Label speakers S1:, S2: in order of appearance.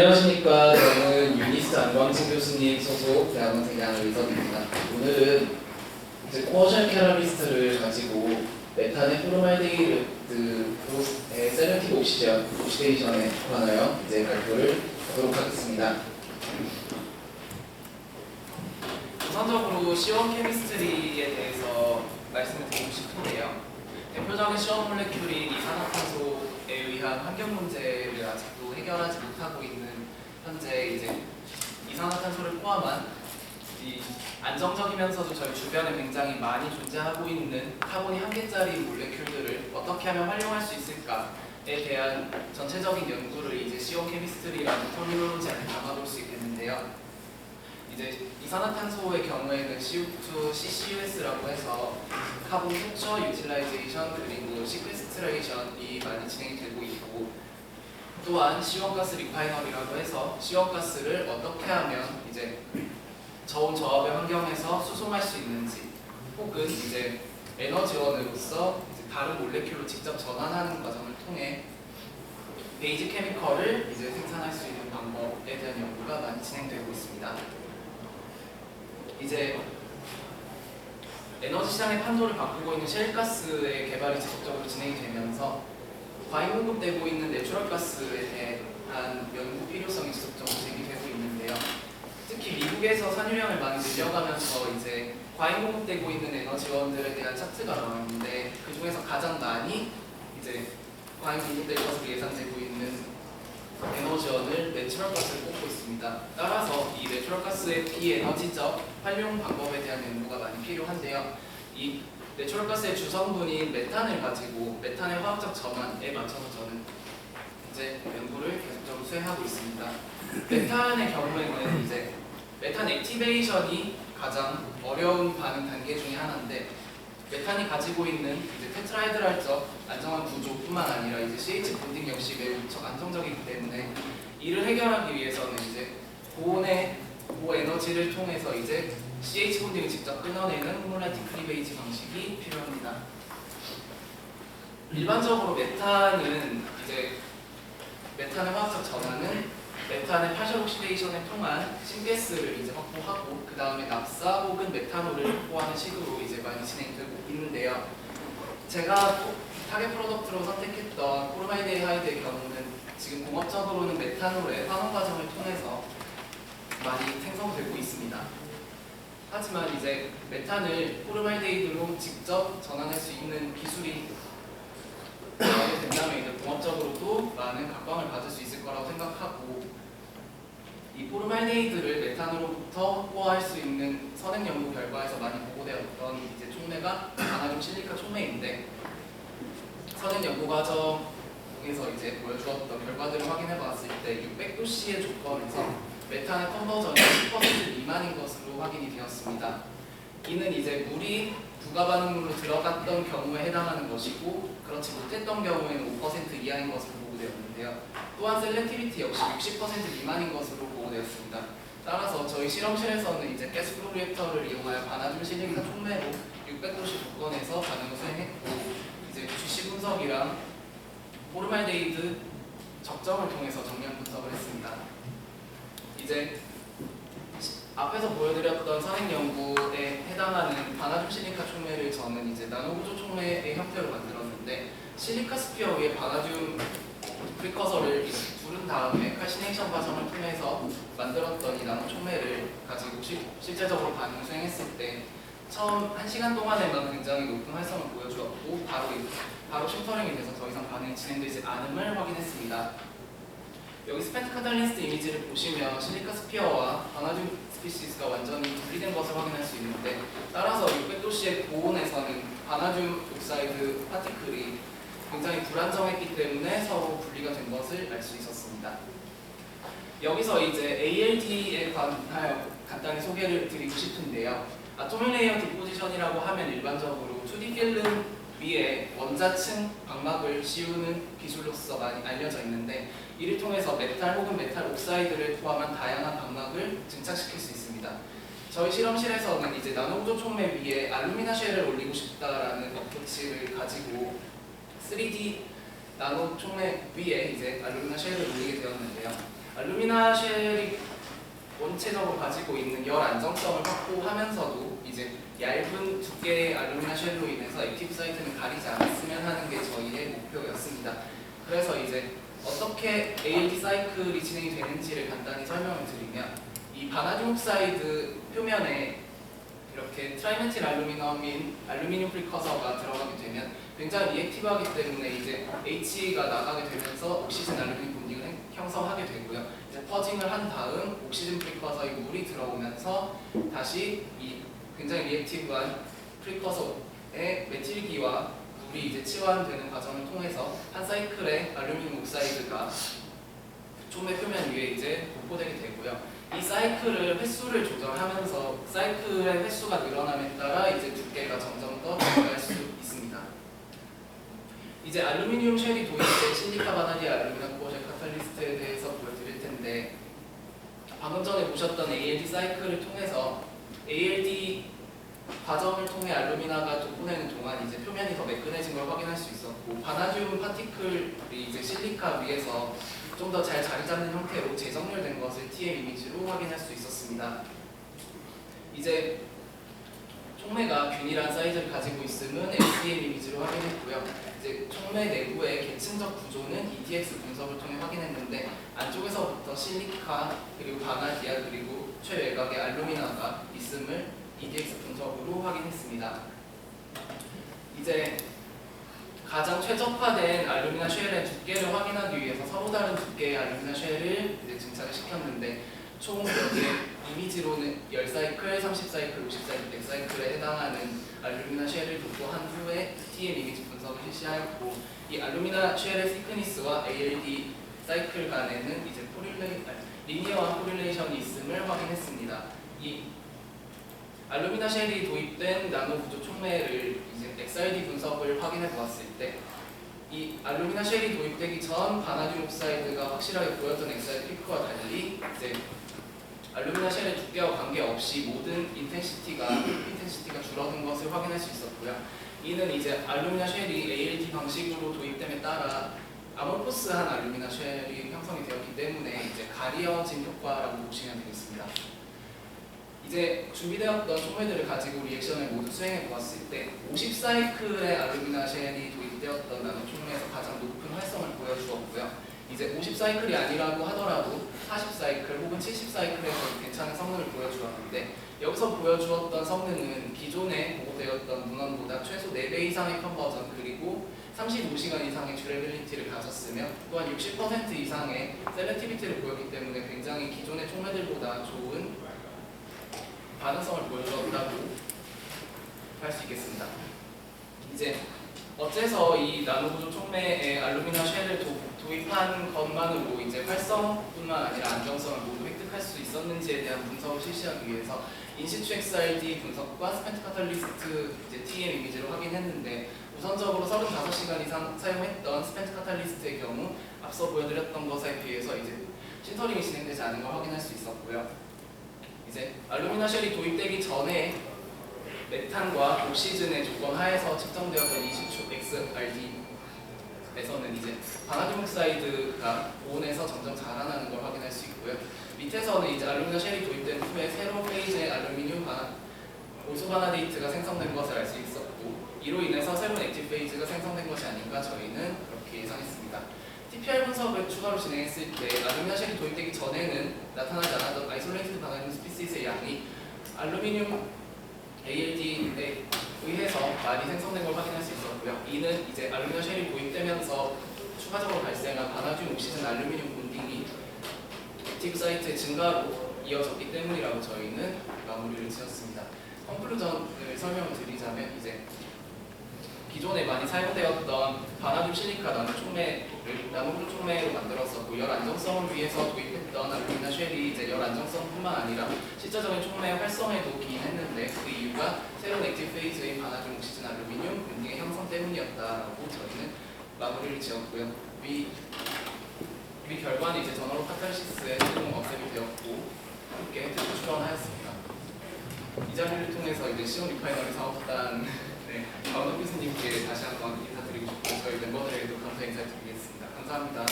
S1: 안녕하십니까. 저는 유니스트 안광진 교수님 소속 대학원 대학 의섭입니다. 오늘은 이제 코어셜 캐러리스트를 가지고 메탄의 포르말데히드의 셀렉티브 옥시데이션에 관하여 이제 발표를 하도록 하겠습니다.
S2: 우선적으로 C1 케미스트리에 대해서 말씀을 드리고 싶은데요. 대표적인 C1 몰레큘이 이산화탄소에 의한 환경 문제를 아직도 해결하지 못하고 있는 현재 이제 이산화탄소를 포함한 이 안정적이면서도 저희 주변에 굉장히 많이 존재하고 있는 카본이 한 개짜리 몰레큘들을 어떻게 하면 활용할 수 있을까에 대한 전체적인 연구를 이제 C1 케미스트리라는 터미놀로지 안에 담아볼 수 있겠는데요. 이제 이산화탄소의 경우에는 CO2, CCUS라고 해서 카본 캡처, 유틸라이제이션 그리고 시퀘스트레이션이 많이 진행이 되고 있고, 또한 C1 가스 리파이너리라고 해서 C1 가스를 어떻게 하면 이제 저온 저압의 환경에서 수송할 수 있는지, 혹은 이제 에너지원으로서 이제 다른 몰레큘로 직접 전환하는 과정을 통해 베이지 케미컬을 이제 생산할 수 있는 방법에 대한 연구가 많이 진행되고 있습니다. 이제 에너지 시장의 판도를 바꾸고 있는 셰일가스의 개발이 지속적으로 진행이 되면서 과잉 공급되고 있는 내추럴가스에 대한 연구 필요성이 지속적으로 제기되고 있는데요. 특히 미국에서 산유량을 많이 늘려가면서 이제 과잉 공급되고 있는 에너지원들에 대한 차트가 나왔는데, 그 중에서 가장 많이 이제 과잉 공급될 것으로 예상되고 있는 에너지원을 내추럴가스를 꼽고 있습니다. 따라서 이 내추럴가스의 비에너지적 활용 방법에 대한 연구가 많이 필요한데요. 이 내추럴가스의 주성분인 메탄을 가지고 메탄의 화학적 전환에 맞춰서 저는 이제 연구를 계속적으로 수행하고 있습니다. 메탄의 경우에는 이제 메탄 액티베이션이 가장 어려운 반응 단계 중에 하나인데, 메탄이 가지고 있는 이제 테트라헤드랄적 안정한 구조뿐만 아니라 이제 CH 본딩 역시 매우 안정적이기 때문에 이를 해결하기 위해서는 이제 고에너지를 통해서 이제 CH 본딩을 직접 끊어내는 호몰라이틱 클리베이지 방식이 필요합니다. 일반적으로 메탄은 이제 메탄의 화학적 전환은 메탄의 파셜 옥시데이션을 통한 신가스를 이제 확보하고, 그 다음에 납사 혹은 메탄올을 확보하는 식으로 이제 많이 진행되고 있는데요. 제가 타겟 프로덕트로 선택했던 포르말데히드의 경우는 지금 공업적으로는 메탄올의 환원 과정을 통해서 많이 생성되고 있습니다. 하지만 이제 메탄을 포르말데히드로 직접 전환할 수 있는 기술이 나오게 된다면 이제 공업적으로도 많은 각광을 받을 수 있을 거라고 생각하고, 이 포르말데히드를 메탄으로부터 확보할 수 있는 선행 연구 결과에서 많이 보고되었던 이제 촉매가 바나듐 실리카 촉매인데, 선행 연구 과정에서 이제 보여주었던 결과들을 확인해 봤을 때 600도씨의 조건에서 메탄의 컨버전이 10% 미만인 것으로 확인이 되었습니다. 이는 이제 물이 부가 반응물로 들어갔던 경우에 해당하는 것이고, 그렇지 못했던 경우에는 5% 이하인 것으로 보고되었는데요. 또한 셀렉티비티 역시 60% 미만인 것으로 보고되었습니다. 따라서 저희 실험실에서는 이제 가스플로 리액터를 이용하여 바나듐 실리카 촉매로 600도씨 조건에서 반응을 수행했고, 이제 GC 분석이랑 포르말데히드 적정을 통해서 정량 분석을 했습니다. 이제 앞에서 보여드렸던 선행 연구에 해당하는 바나듐 실리카 촉매를 저는 이제 나노구조 촉매의 형태로 만들었는데, 실리카 스피어 위에 바나듐 프리커서를 두른 다음에 칼시네이션 과정을 통해서 만들었던 이 나노 촉매를 가지고 실제적으로 반응 수행했을 때 처음 1시간 동안에만 굉장히 높은 활성을 보여주었고, 바로 심터링이 돼서 더 이상 반응이 진행되지 않음을 확인했습니다. 여기 스펜트 카탈리스트 이미지를 보시면 실리카 스피어와 바나듐 스피시스가 완전히 분리된 것을 확인할 수 있는데, 따라서 600도씨의 고온에서는 바나듐 옥사이드 파티클이 굉장히 불안정했기 때문에 서로 분리가 된 것을 알 수 있었습니다. 여기서 이제 ALT에 관하여 간단히 소개를 드리고 싶은데요. 아토믹 레이어 디포지션이라고 하면 일반적으로 2D 필름 위에 원자층 광막을 씌우는 기술로서 많이 알려져 있는데, 이를 통해서 메탈 혹은 메탈 옥사이드를 포함한 다양한 광막을 증착시킬 수 있습니다. 저희 실험실에서는 이제 나노구조 촉매 위에 알루미나 쉘을 올리고 싶다라는 어프로치를 가지고 3D 나노 촉매 위에 이제 알루미나 쉘을 올리게 되었는데요. 알루미나 쉘이 원체적으로 가지고 있는 열 안정성을 확보하면서도 이제 얇은 두께의 알루미나 쉘로 인해서 액티브 사이트는 가리지 않았으면 하는 게 저희의 목표였습니다. 그래서 이제 어떻게 ALD 사이클이 진행이 되는지를 간단히 설명을 드리면, 이 바나듐 옥사이드 표면에 이렇게 트라이멘틸 알루미늄인 알루미늄 프리커서가 들어가게 되면 굉장히 리액티브하기 때문에 이제 H가 나가게 되면서 옥시즌 알루미늄 본딩을 형성하게 되고요. 이제 퍼징을 한 다음 옥시즌 프리커서에 물이 들어오면서 다시 이 굉장히 리액티브한 프리커서의 메틸기와 물이 이제 치환되는 과정을 통해서 한 사이클의 알루미늄 옥사이드가 촉매 표면 위에 이제 도포되게 되고요. 이 사이클을 횟수를 조절하면서 사이클의 횟수가 늘어남에 따라 이제 두께가 점점 더 증가할 수 있습니다. 이제 알루미늄 쉘이 도입된 실리카 바나디 알루미늄 코어쉘 카탈리스트에 대해서 보여드릴 텐데, 방금 전에 보셨던 ALD 사이클을 통해서 ALD 과정을 통해 알루미나가 돋보내는 동안 이제 표면이 더 매끈해진 걸 확인할 수 있었고, 바나듐 파티클이 이제 실리카 위에서 좀 더 잘 자리 잡는 형태로 재정렬된 것을 TM 이미지로 확인할 수 있었습니다. 이제 촉매가 균일한 사이즈를 가지고 있음은 SDM 이미지로 확인했고요. 이제 촉매 내부의 계층적 구조는 EDX 분석을 통해 확인했는데, 안쪽에서부터 실리카 그리고 바나디아 그리고 최외곽에 알루미나가 있음을 EDX 분석으로 확인했습니다. 이제 가장 최적화된 알루미나 쉘의 두께를 확인하기 위해서 서로 다른 두께의 알루미나 쉘을 이제 증착을 시켰는데, 총 이미지로는 10사이클, 30사이클, 50사이클, 100사이클에 해당하는 알루미나 쉘을 도포한 후에 TM 이미지 분석을 실시하였고, 이 알루미나 쉘의 시크니스와 ALD 사이클 간에는 이제 리니어한 코릴레이션이 있음을 확인했습니다. 이 알루미나 쉘이 도입된 나노 구조 촉매를 이제 XRD 분석을 확인해 보았을 때, 이 알루미나 쉘이 도입되기 전 바나듐 옥사이드가 확실하게 보였던 XRD 피크와 달리 이제 알루미나 쉘의 두께와 관계없이 모든 인텐시티가 줄어든 것을 확인할 수 있었고요. 이는 이제 알루미나 쉘이 ALD 방식으로 도입됨에 따라 아모포스한 알루미나 쉘이 형성이 되었기 때문에 이제 가려진 효과라고 보시면 되겠습니다. 이제 준비되었던 촉매들을 가지고 리액션을 모두 수행해 보았을 때 50사이클의 알루미나 쉘이 도입되었던 나노 촉매에서 가장 높은 활성을 보여주었고요. 이제 50사이클이 아니라고 하더라도 40사이클 혹은 70사이클에서 괜찮은 성능을 보여주었는데, 여기서 보여주었던 성능은 기존에 보고되었던 문헌보다 최소 4배 이상의 컨버전 그리고 35시간 이상의 듀레빌리티를 가졌으며, 또한 60% 이상의 셀렉티비티를 보였기 때문에 굉장히 기존의 촉매들보다 좋은 반응성을 보여주었다고 할 수 있겠습니다. 이제 어째서 이 나노구조 촉매에 알루미나 쉘을 도입한 것만으로 이제 활성뿐만 아니라 안정성을 모두 획득할 수 있었는지에 대한 분석을 실시하기 위해서 인시추 XRD 분석과 스펜트 카탈리스트 이제 TM 이미지를 확인했는데, 우선적으로 35시간 이상 사용했던 스펜트 카탈리스트의 경우 앞서 보여드렸던 것에 비해서 이제 신터링이 진행되지 않은 걸 확인할 수 있었고요. 이제 알루미나 쉘이 도입되기 전에 메탄과 옥시즌의 조건 하에서 측정되었던 인시추 XRD에서는 이제 바나듐 옥사이드가 고온에서 점점 자라나는 걸 확인할 수 있고요. 밑에서는 이제 알루미나 쉘이 도입된 후에 새로운 페이지의 알루미늄 오소바나데이트가 생성된 것을 알 수 있었고, 이로 인해서 새로운 액티브 페이지가 생성된 것이 아닌가 저희는 그렇게 예상했습니다. TPR 분석을 추가로 진행했을 때 알루미나 쉘이 도입되기 전에는 나타나지 않았던 아이솔레이티드 바나듐 스피시스의 양이 알루미늄 ALD에 의해서 많이 생성된 걸 확인할 수 있었고요. 이는 이제 알루미나 쉘이 도입되면서 추가적으로 발생한 바나듐 옥시즌 알루미늄 본딩이 액티브 사이트의 증가로 이어졌기 때문이라고 저희는 마무리를 지었습니다. 컨클루전을 설명을 드리자면, 이제 기존에 많이 사용되었던 바나듐 실리카 나노구조 촉매로 만들었었고, 열 안정성을 위해서 도입했던 알루미나 쉘이 이제 열 안정성뿐만 아니라 실제적인 촉매의 활성에도 기인했는데, 그 이유가 새로운 액티브 페이즈인 바나듐 옥시즌 알루미늄 본딩의 형성 때문이었다라고 저희는 마무리를 지었고요. 위 결과는 이제 전화로 카탈시스의 최종 억셉이 되었고 함께 특수 출원하였습니다. 이 자리를 통해서 이제 시온 리파이너리 사업단 강원호 교수님께 다시 한번 인사드리고 싶고, 저희 멤버들에게도 감사 인사드리겠습니다. 감사합니다.